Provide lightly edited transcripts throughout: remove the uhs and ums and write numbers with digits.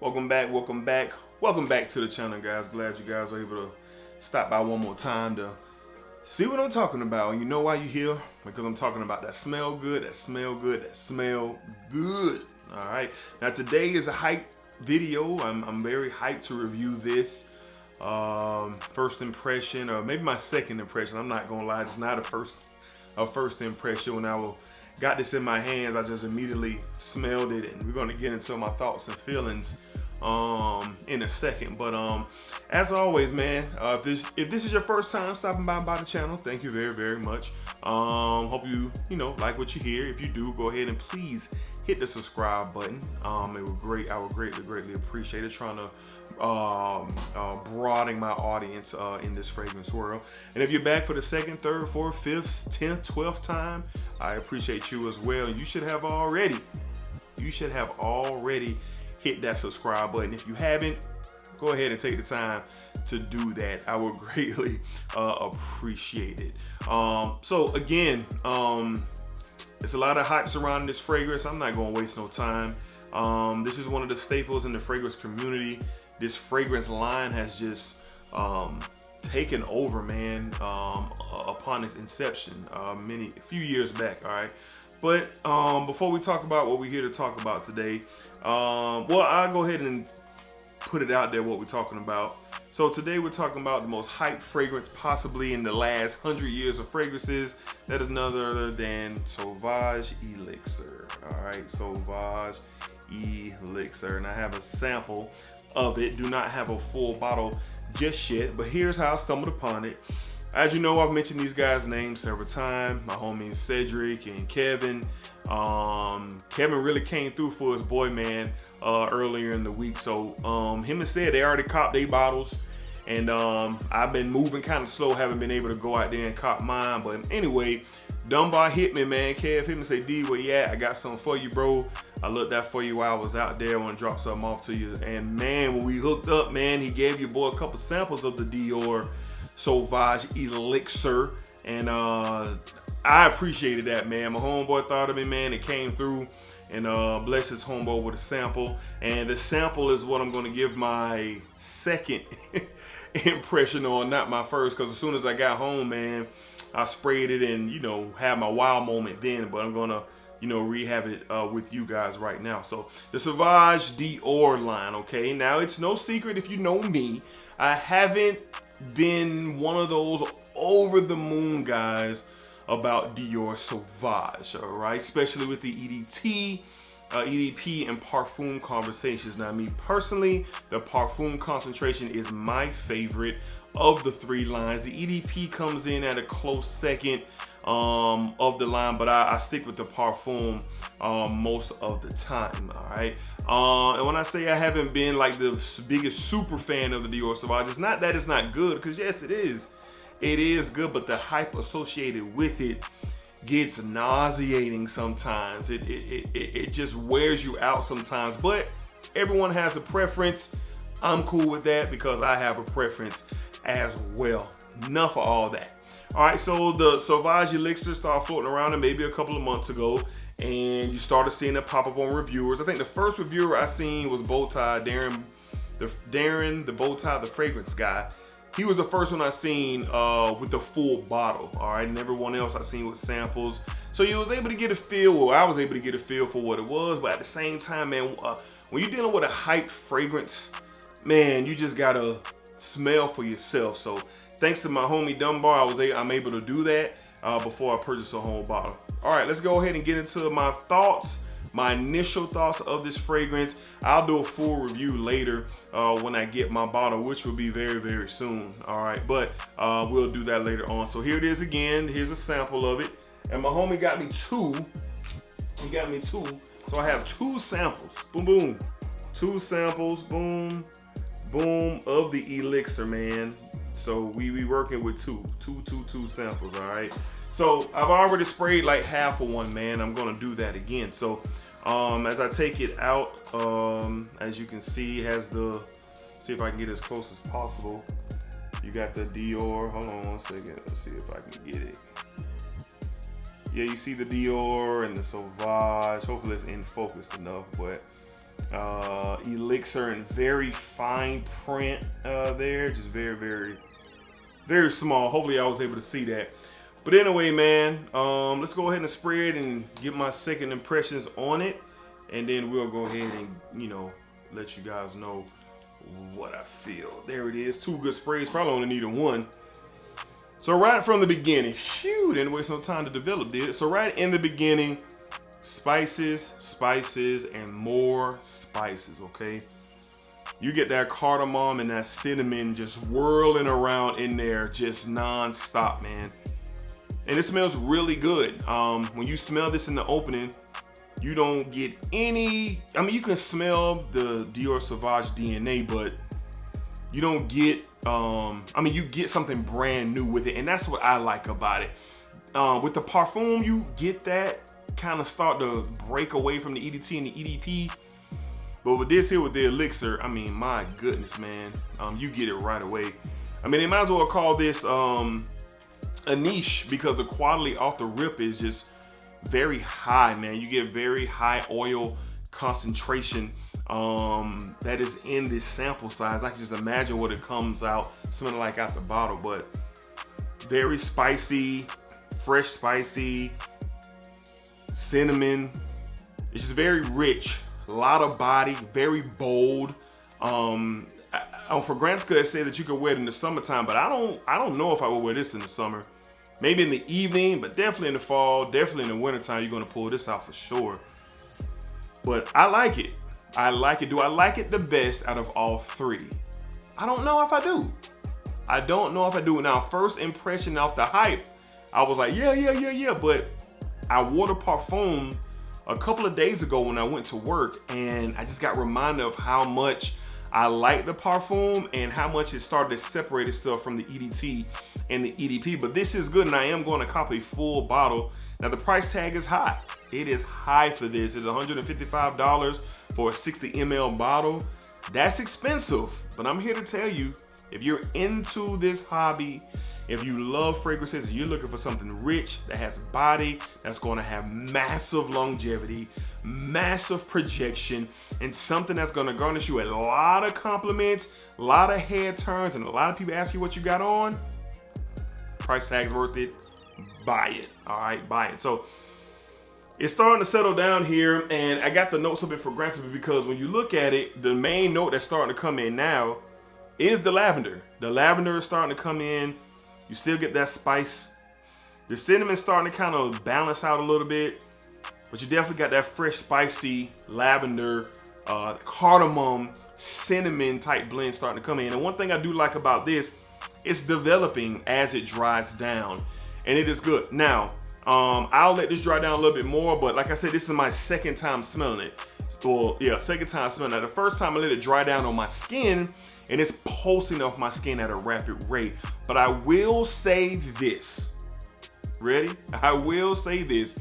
Welcome back to the channel, guys. Glad you guys were able to stop by one more time to see what I'm talking about. And you know why you're here? Because I'm talking about that smell good, that smell good, that smell good. All right. Now today is a hype video. I'm very hyped to review this. First impression, or maybe my second impression. I'm not gonna lie, it's not a first impression. When I got this in my hands, I just immediately smelled it, and we're gonna get into my thoughts and feelings in a second. But as always, man, if this is your first time stopping by the channel, thank you very much. Hope you like what you hear. If you do, go ahead and please hit the subscribe button. It would great. I would greatly appreciate it. Trying to broaden my audience in this fragrance world. And if you're back for the second, third, fourth, fifth, 10th, 12th time, I appreciate you as well. You should have already hit that subscribe button. If you haven't, go ahead and take the time to do that. I would greatly appreciate it. So again, there's a lot of hype surrounding this fragrance. I'm not gonna waste no time. This is one of the staples in the fragrance community. This fragrance line has just taken over, man, upon its inception a few years back. All right, but before we talk about what we're here to talk about today, well, I'll go ahead and put it out there what we're talking about. So today we're talking about the most hyped fragrance possibly in the last 100 years of fragrances. That is none other than Sauvage Elixir. All right, Sauvage Elixir, and I have a sample of it. Do not have a full bottle just yet, but here's how I stumbled upon it. As you know, I've mentioned these guys' names several times. My homies Cedric and Kevin. Kevin really came through for his boy, man, earlier in the week. So him and Ced, they already copped their bottles, and I've been moving kind of slow, haven't been able to go out there and cop mine. But anyway, Dunbar hit me, man. Kev hit me and say, D, where you at? I got something for you, bro. I looked out for you while I was out there. I want to drop something off to you. And man, when we hooked up, man, he gave your boy a couple samples of the Dior Sauvage Elixir. And I appreciated that, man. My homeboy thought of me, man. It came through, and blessed his homeboy with a sample. And the sample is what I'm going to give my second impression on, not my first, because as soon as I got home, man, I sprayed it and, had my wow moment then. But I'm going to rehab it with you guys right now. So the Sauvage Dior line, okay? Now, it's no secret, if you know me, I haven't been one of those over the moon guys about Dior Sauvage, all right? Especially with the EDP and parfum conversations. Now, me personally, the parfum concentration is my favorite of the three lines. The EDP comes in at a close second of the line, but I stick with the parfum most of the time, all right? And when I say I haven't been like the biggest super fan of the Dior Sauvage, it's not that it's not good, because yes, it is. It is good, but the hype associated with it gets nauseating sometimes. It just wears you out sometimes, but everyone has a preference. I'm cool with that because I have a preference as well. Enough of all that. All right, so the Sauvage Elixir started floating around and maybe a couple of months ago, and you started seeing it pop up on reviewers. I think the first reviewer I seen was Bowtie, Darren, the Bowtie, the fragrance guy. He was the first one I seen with the full bottle, all right? And everyone else I seen with samples. So you was able to get a feel, or I was able to get a feel for what it was, but at the same time, man, when you're dealing with a hyped fragrance, man, you just gotta smell for yourself. So thanks to my homie Dunbar, I'm able to do that before I purchased a whole bottle. All right, let's go ahead and get into my thoughts. My initial thoughts of this fragrance. I'll do a full review later when I get my bottle, which will be very soon. All right, but we'll do that later on. So here it is again. Here's a sample of it, and my homie got me two. He got me two, so I have two samples. Boom, two samples. Boom of the Elixir, man. So we working with two samples. All right. So I've already sprayed like half of one, man. I'm gonna do that again. So as I take it out, as you can see, it has see if I can get as close as possible. You got the Dior, hold on one second, let's see if I can get it. Yeah, you see the Dior and the Sauvage. Hopefully it's in focus enough, but Elixir in very fine print there. Just very, very, very small. Hopefully I was able to see that. But anyway, man, let's go ahead and spray it and get my second impressions on it. And then we'll go ahead and, you know, let you guys know what I feel. There it is. 2 good sprays. Probably only needed 1. So right from the beginning, phew, didn't waste no time to develop, did it? So right in the beginning, spices, spices, and more spices, okay? You get that cardamom and that cinnamon just whirling around in there just non-stop, man. And it smells really good. When you smell this in the opening, you don't get any, I mean, you can smell the Dior Sauvage DNA, but you don't get, I mean, you get something brand new with it. And that's what I like about it. With the parfum, you get that kind of start to break away from the EDT and the EDP. But with this here, with the Elixir, I mean, my goodness, man, you get it right away. I mean, they might as well call this a niche, because the quality off the rip is just very high, man. You get very high oil concentration that is in this sample size. I can just imagine what it comes out smelling like out the bottle, but very spicy, fresh spicy, cinnamon. It's just very rich, a lot of body, very bold. For Grant's it said that you could wear it in the summertime, but I don't know if I would wear this in the summer. Maybe in the evening, but definitely in the fall, definitely in the wintertime, you're gonna pull this out for sure. But I like it. I like it. Do I like it the best out of all 3? I don't know if I do. I don't know if I do. Now, first impression off the hype, I was like, yeah. But I wore the parfum a couple of days ago when I went to work, and I just got reminded of how much I like the parfum and how much it started to separate itself from the EDT and the EDP. But this is good, and I am going to cop a full bottle. Now, the price tag is high. It is high for this. It's $155 for a 60 ml bottle. That's expensive, but I'm here to tell you, if you're into this hobby, if you love fragrances and you're looking for something rich that has body, that's going to have massive longevity, massive projection, and something that's going to garnish you a lot of compliments, a lot of head turns, and a lot of people ask you what you got on, price tag's worth it, buy it. All right, buy it. So it's starting to settle down here, and I got the notes a bit for granted, because when you look at it, the main note that's starting to come in now is the lavender. The lavender is starting to come in. You still get that spice. The cinnamon's starting to kind of balance out a little bit, but you definitely got that fresh, spicy lavender, cardamom, cinnamon type blend starting to come in. And one thing I do like about this, it's developing as it dries down, and it is good. Now, I'll let this dry down a little bit more, but like I said, this is my second time smelling it. Well, yeah, second time smelling it. The first time I let it dry down on my skin, and it's pulsing off my skin at a rapid rate. But I will say this. Ready? I will say this.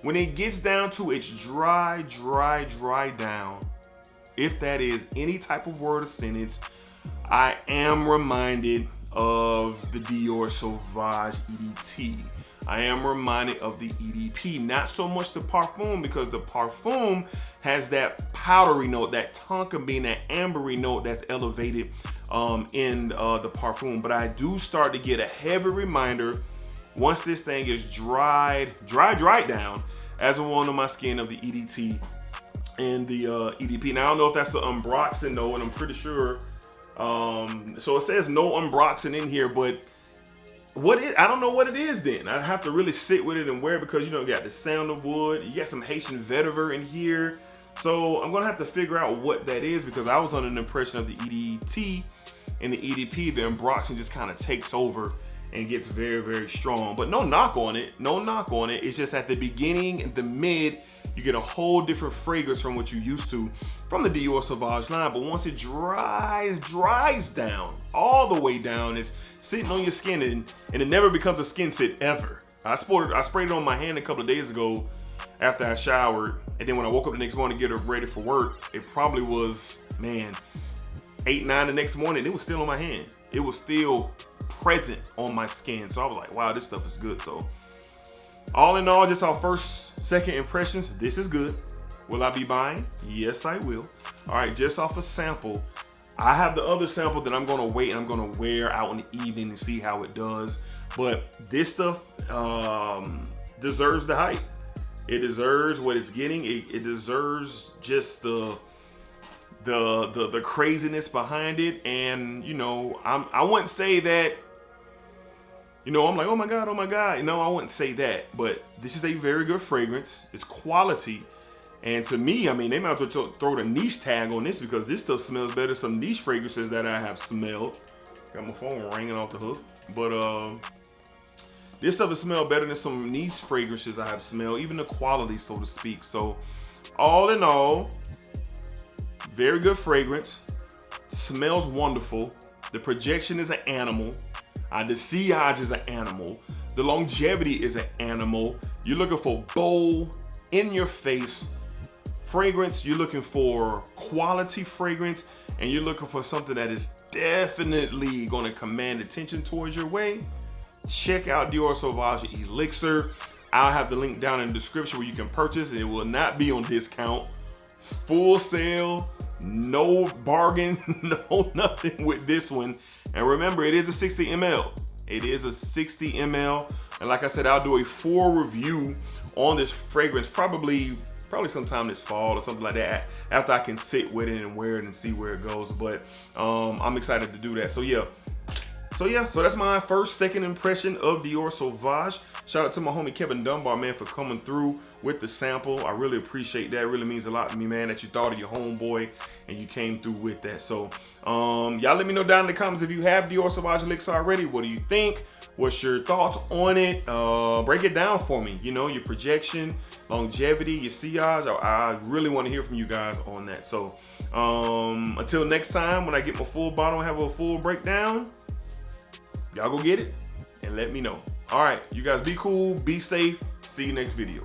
When it gets down to its dry down, if that is any type of word or sentence, I am reminded of the Dior Sauvage EDT. I am reminded of the EDP, not so much the parfum, because the parfum has that powdery note, that tonka bean, that ambery note that's elevated in the parfum. But I do start to get a heavy reminder once this thing is dried down as a one on my skin of the EDT and the EDP. Now I don't know if that's the Umbroxin though, and I'm pretty sure. So it says no Umbroxin in here, but I don't know what it is then. I have to really sit with it and wear it, because you know, you got the sandalwood, you got some Haitian vetiver in here. So I'm gonna have to figure out what that is, because I was under an impression of the EDT and the EDP, the Umbroxin just kind of takes over and gets very, very strong. But no knock on it, no knock on it. It's just at the beginning and the mid, you get a whole different fragrance from what you used to from the Dior Sauvage line. But once it dries down, all the way down, it's sitting on your skin, and it never becomes a skin sit ever. I sprayed it on my hand a couple of days ago after I showered, and then when I woke up the next morning to get it ready for work, it probably was, man, 8, 9 the next morning, it was still on my hand. It was still present on my skin. So I was like, wow, this stuff is good. So all in all, just our second impressions, this is good. Will I be buying? Yes, I will. All right, just off a sample. I have the other sample that I'm gonna wait and I'm gonna wear out in the evening and see how it does. But this stuff deserves the hype. It deserves what it's getting. It deserves just the craziness behind it. And you know, I wouldn't say that. You know, I'm like, oh my God. You know, I wouldn't say that. But this is a very good fragrance. It's quality. And to me, I mean, they might as well throw the niche tag on this because this stuff smells better than some niche fragrances that I have smelled. Got my phone ringing off the hook. But this stuff will smell better than some niche fragrances I have smelled, even the quality, so to speak. So all in all, very good fragrance. Smells wonderful. The projection is an animal. The sillage is an animal. The longevity is an animal. You're looking for bold, in your face fragrance. You're looking for quality fragrance, and you're looking for something that is definitely going to command attention towards your way. Check out Dior Sauvage Elixir. I'll have the link down in the description where you can purchase, and it will not be on discount. Full sale, no bargain, no nothing with this one. And remember, it is a 60 ml. It is a 60 ml. And like I said, I'll do a full review on this fragrance probably sometime this fall or something like that, after I can sit with it and wear it and see where it goes. But I'm excited to do that. So that's my second impression of Dior Sauvage. Shout out to my homie Kevin Dunbar, man, for coming through with the sample. I really appreciate that. It really means a lot to me, man, that you thought of your homeboy and you came through with that. So y'all let me know down in the comments if you have Dior Sauvage Elixir already. What do you think? What's your thoughts on it? Break it down for me. You know, your projection, longevity, your sillage. I really want to hear from you guys on that. So until next time, when I get my full bottle and have a full breakdown, y'all go get it and let me know. All right, you guys be cool, be safe. See you next video.